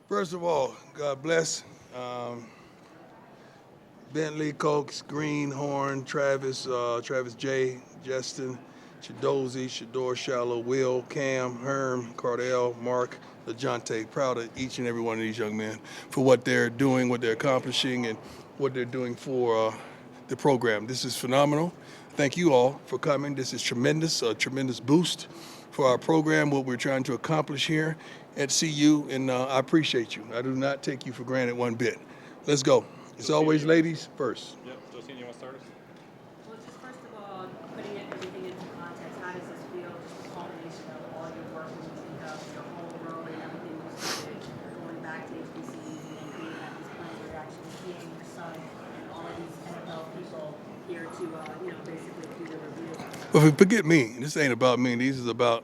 First of all, God bless. Um, Bentley, Cokes, Green, Horn, Travis, Travis J, Justin, Chidozie, Shedeur, Shallow, Will, Cam, Herm, Cardell, Mark, LeJontay. Proud of each and every one of these young men for what they're doing, what they're accomplishing, and what they're doing for the program. This is phenomenal. Thank you all for coming. This is tremendous, a tremendous boost for our program, what we're trying to accomplish here at CU, and I appreciate you. I do not take you for granted one bit. Let's go. It's always ladies first. Yep. Josine, you want to start us? Well, just first of all, putting everything into context, how does this feel? Just the culmination of all your work when you think of your whole road and everything you started, going back to HBCUs and then being at this point where you're actually seeing your son and all of these NFL people here to, basically do the review. Well, forget me. This ain't about me. This is about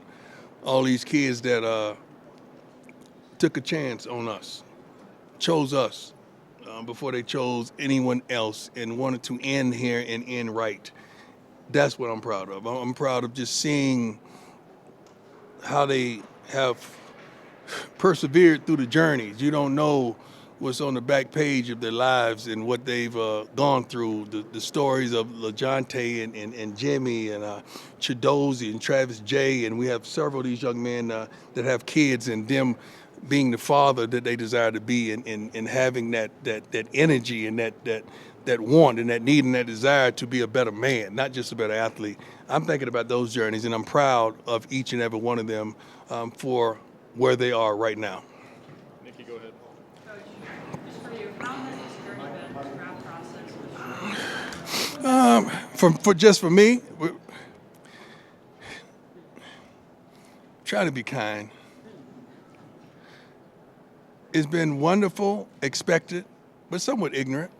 all these kids that took a chance on us, chose us before they chose anyone else, and wanted to end here and end right. That's what I'm proud of. I'm proud of just seeing how they have persevered through the journeys. You don't know what's on the back page of their lives and what they've gone through. The stories of LeJontay and Jimmy and Chidozie and Travis J. And we have several of these young men that have kids, and them being the father that they desire to be, and having that energy and that want and that need and that desire to be a better man, not just a better athlete. I'm thinking about those journeys, and I'm proud of each and every one of them for where they are right now. Nikki, go ahead. Just for you, how has this journey been, the draft process? For me, try to be kind. It's been wonderful, expected, but somewhat ignorant.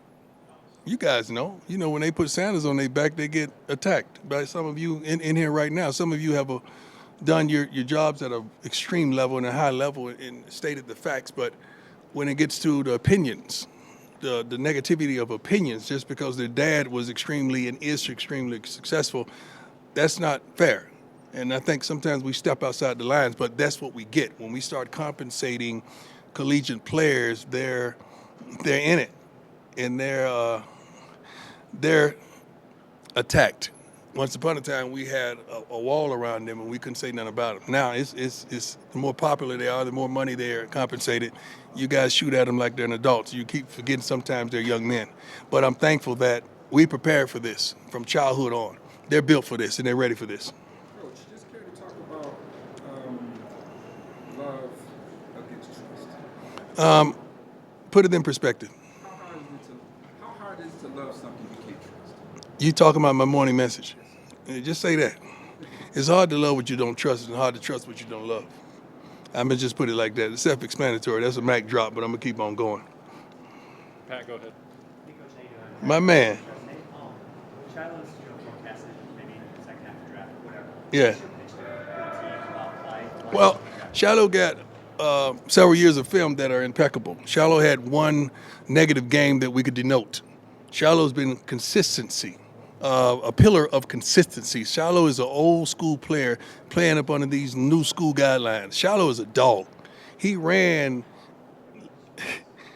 You guys know. You know, when they put Sanders on their back, they get attacked by some of you in here right now. Some of you have done your jobs at an extreme level and a high level and stated the facts, but when it gets to the opinions, the negativity of opinions, just because their dad was extremely and is extremely successful, that's not fair. And I think sometimes we step outside the lines, but that's what we get. When we start compensating collegiate players, they're in it, and they're attacked. Once upon a time, we had a wall around them, and we couldn't say nothing about them. Now, it's the more popular they are, the more money they're compensated. You guys shoot at them like they're an adult. So you keep forgetting sometimes they're young men. But I'm thankful that we prepared for this from childhood on. They're built for this, and they're ready for this. Coach, just care to talk about love against trust. Put it in perspective. How hard is it to love something you can't trust? You talking about my morning message. Just say that. It's hard to love what you don't trust, and hard to trust what you don't love. I'm going to just put it like that. It's self-explanatory. That's a Mac drop, but I'm going to keep on going. Pat, go ahead. My man. Shilo's forecasted maybe second half of the draft, whatever. Yeah. Well, Well, Shilo got several years of film that are impeccable. Shilo had one negative game that we could denote. Shilo's been consistency, a pillar of consistency. Shilo is an old school player playing up under these new school guidelines. Shilo is a dog. He ran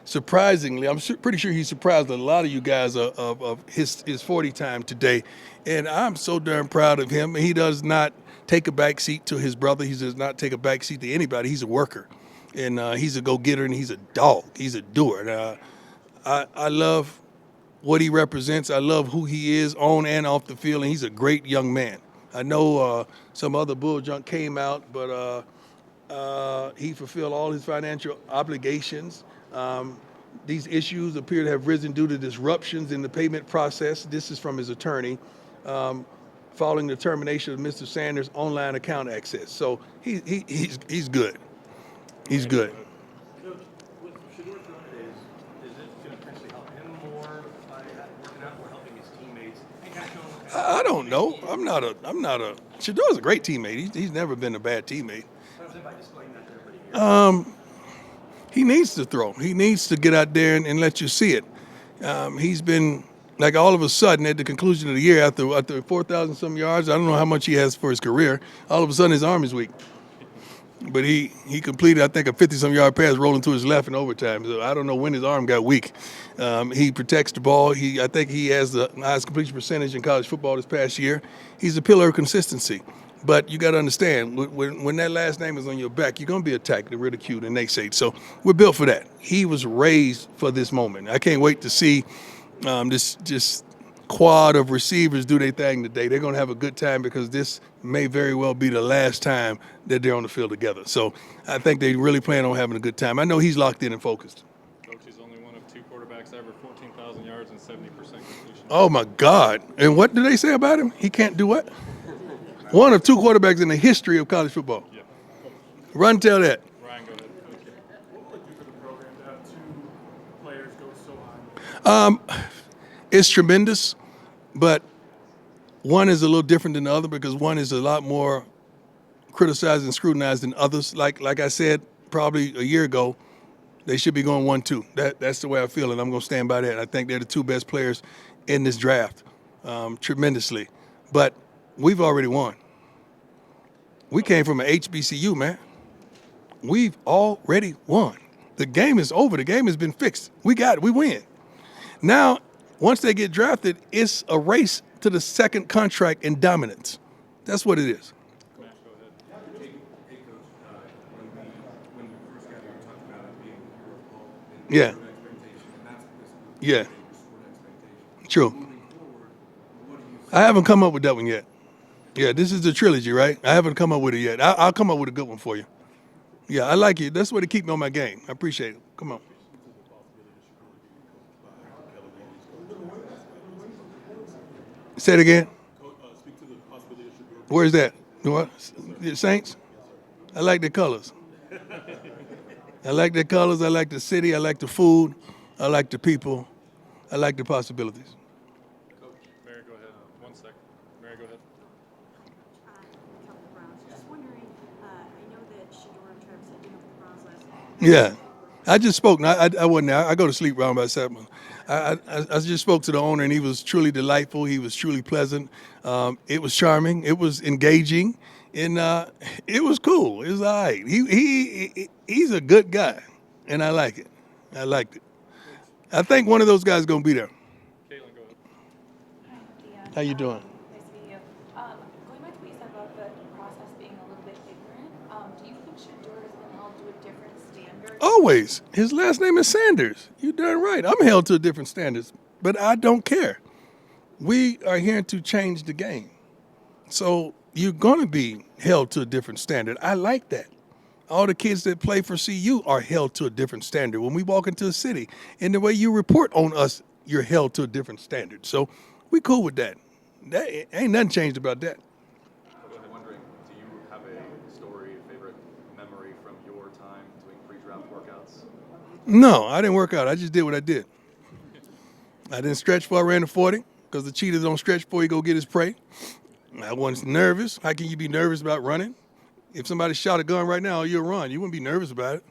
surprisingly. I'm pretty sure he surprised a lot of you guys of his 40 time today. And I'm so darn proud of him. He does not take a back seat to his brother. He does not take a back seat to anybody. He's a worker. And he's a go-getter, and he's a dog. He's a doer. And, I love what he represents. I love who he is on and off the field, and he's a great young man. I know some other bull junk came out, but he fulfilled all his financial obligations. These issues appear to have risen due to disruptions in the payment process. This is from his attorney, following the termination of Mr. Sanders' online account access. So he's good. He's good. Coach, with Shedeur throwing days, is it going to potentially help him more by working out or helping his teammates? And kind of showing what kind I don't know. I'm not a. Shedeur's a great teammate. He's never been a bad teammate. of by displaying that to everybody here? He needs to throw. He needs to get out there and let you see it. He's been like all of a sudden at the conclusion of the year after 4,000 some yards. I don't know how much he has for his career. All of a sudden his arm is weak. But he completed, I think, a 50-some yard pass rolling to his left in overtime. So I don't know when his arm got weak. He protects the ball. I think he has the highest completion percentage in college football this past year. He's a pillar of consistency. But you got to understand, when that last name is on your back, you're going to be attacked and ridiculed and naysayed. So we're built for that. He was raised for this moment. I can't wait to see this just quad of receivers do their thing today. They're going to have a good time because this may very well be the last time that they're on the field together. So I think they really plan on having a good time. I know he's locked in and focused. Coach, he's only one of 2 quarterbacks ever 14,000 yards and 70% completion. Oh, my God. And what do they say about him? He can't do what? One of 2 quarterbacks in the history of college football. Yeah. Run tell that. Ryan, go ahead. Thank you. What would you for the program to have 2 players go so high? It's tremendous, but one is a little different than the other because one is a lot more criticized and scrutinized than others. Like I said, probably a year ago, they should be going 1-2. That's the way I feel, and I'm going to stand by that. I think they're the 2 best players in this draft, tremendously. But we've already won. We came from an HBCU, man. We've already won. The game is over. The game has been fixed. We got it. We win. Now, once they get drafted, it's a race to the second contract in dominance. That's what it is. Matt, go ahead. Hey, Coach, when you first got here, you talked about it being your fault and Yeah. your expectation, and that's Yeah. your expectation. True. Moving forward, what do you I haven't come up with that one yet. Yeah, this is the trilogy, right? I haven't come up with it yet. I'll come up with a good one for you. Yeah, I like it. That's what to keep me on my game. I appreciate it. Come on. Say it again. Speak to the possibility of Shedeur. Where's that? The what? The Saints? I like the colors. I like the colors. I like the city. I like the food. I like the people. I like the possibilities. Mary, go ahead. 1 second. Mary, go ahead. Couple Browns. Just wondering, I know that Shedeur and Travis had been with the Browns last night. Yeah. I just spoke. I wasn't there. I go to sleep around about 7. I just spoke to the owner, and he was truly delightful. He was truly pleasant. It was charming. It was engaging, and it was cool. It was all right. He's a good guy, and I like it. I liked it. I think one of those guys is going to be there. Caitlin, go ahead. Hi, Deion. How you doing? Nice to meet you. Going back to what you said about the process being a little bit ignorant, do you think Shedeur has been held to a different standard? Always. His last name is Sanders. You darn right. I'm held to different standards, but I don't care. We are here to change the game. So you're going to be held to a different standard. I like that. All the kids that play for CU are held to a different standard. When we walk into a city, and the way you report on us, you're held to a different standard. So we cool with that. Ain't nothing changed about that. I'm wondering, do you have a story, a favorite memory from your time doing pre-draft workouts? No, I didn't work out. I just did what I did. I didn't stretch before I ran the 40 because the cheetahs don't stretch before he go get his prey. I wasn't nervous. How can you be nervous about running? If somebody shot a gun right now, you'll run. You wouldn't be nervous about it.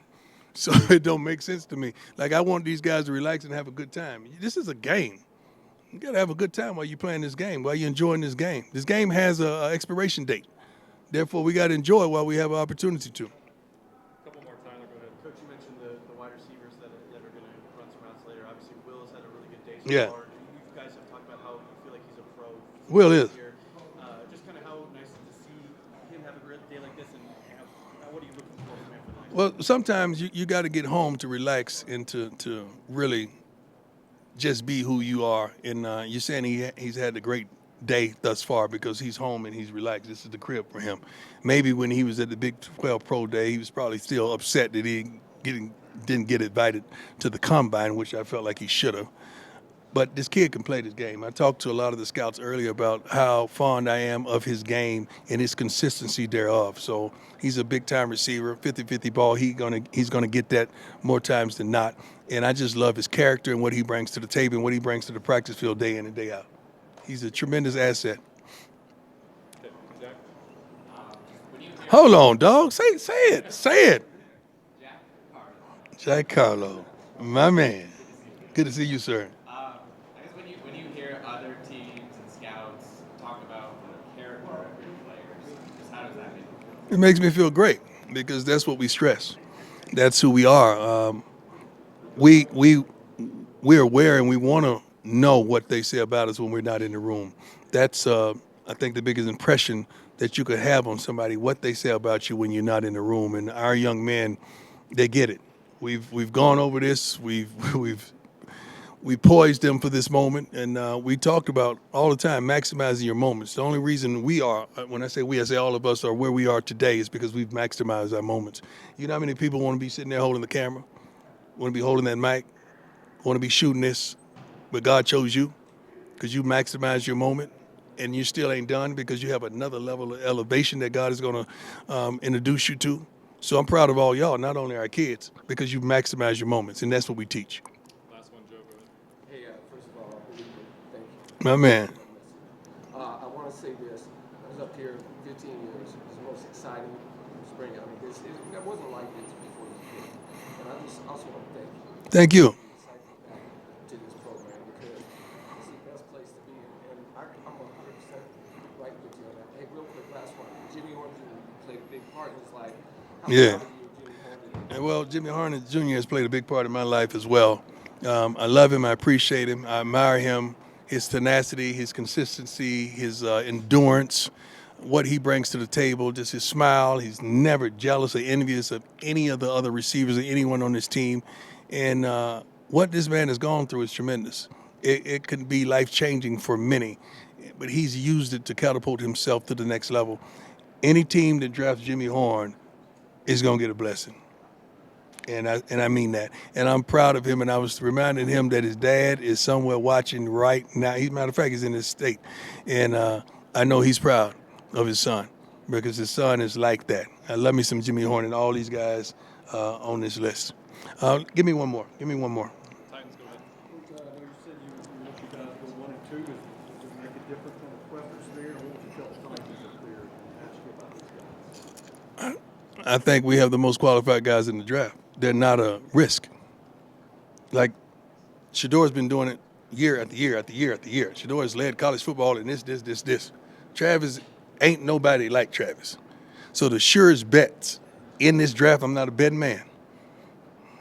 So it don't make sense to me. Like, I want these guys to relax and have a good time. This is a game. You got to have a good time while you're playing this game, while you're enjoying this game. This game has a expiration date. Therefore, we got to enjoy it while we have an opportunity to. Couple more, Tyler, go ahead. Coach, you mentioned the wide receivers that are going to run some routes later. Obviously, Will has had a really good day so Yeah. far. You guys have talked about how you feel like he's a pro. Will is. Here. Just kind of how nice is it to see him have a great day like this, and what are you looking for from him for the next? Well, sometimes you got to get home to relax and to really just be who you are. And you're saying he's had a great day thus far because he's home and he's relaxed. This is the crib for him. Maybe when he was at the Big 12 Pro Day, he was probably still upset that he didn't get invited to the Combine, which I felt like he should have. But this kid can play this game. I talked to a lot of the scouts earlier about how fond I am of his game and his consistency thereof. So he's a big-time receiver, 50-50 ball. He's gonna get that more times than not. And I just love his character and what he brings to the table and what he brings to the practice field day in and day out. He's a tremendous asset. Okay, Zach? Hold on, dog. Say it. Say it. Jack Carlo, my man. Good to see you, sir. I guess when you hear other teams and scouts talk about the character of your players, just how does that make you feel? It makes me feel great. because that's what we stress. That's who we are. We're aware and we want to know what they say about us when we're not in the room. That's I think the biggest impression that you could have on somebody, what they say about you when you're not in the room. And our young men, they get it. We've gone over this. We poised them for this moment, and we talked about all the time maximizing your moments. The only reason we are, when I say we, I say all of us are where we are today is because we've maximized our moments. You know how many people want to be sitting there holding the camera, want to be holding that mic, want to be shooting this, but God chose you because you maximized your moment, and you still ain't done because you have another level of elevation that God is going to introduce you to. So I'm proud of all y'all, not only our kids, because you maximize your moments, and that's what we teach. Last one, Joe. Go ahead. Hey, first of all, thank you. My man. I want to say this. I was up here 15 years. It was the most exciting spring. I mean, that wasn't like this before you came. And I just also want to thank you. Thank you. To this program because it's the best place to be. And I'm 100% right with you on that. Hey, real quick, last one. Jimmy Horn Jr. played a big part in his life. How Yeah. proud of you, Jimmy Horn? And well, Jimmy Harden Jr. has played a big part in my life as well. I love him. I appreciate him. I admire him, his tenacity, his consistency, his endurance, what he brings to the table, just his smile. He's never jealous or envious of any of the other receivers or anyone on this team. And what this man has gone through is tremendous. It can be life-changing for many, but he's used it to catapult himself to the next level. Any team that drafts Jimmy Horn is going to get a blessing. And I mean that. And I'm proud of him, and I was reminding him that his dad is somewhere watching right now. Matter of fact, he's in his state. And I know he's proud of his son because his son is like that. I love me some Jimmy Horn and all these guys on this list. Give me one more. Give me one more. Titans, go ahead. Coach, I know you said you want you guys to go 1 and 2. Does it make a difference on the preference there? Or what you tell the Titans up there and ask you about these guys? I think we have the most qualified guys in the draft. They're not a risk. Like Shedeur's been doing it year after year after year after year. Shedeur has led college football in this. Travis ain't nobody like Travis. So the surest bets in this draft, I'm not a betting man.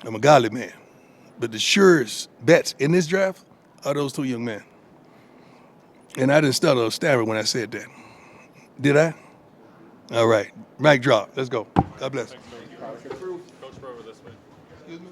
I'm a godly man. But the surest bets in this draft are those two young men. And I didn't stutter or stammer when I said that. Did I? All right. Mic drop. Let's go. God bless. Thanks, Coach. Coach Brover this way. Excuse me?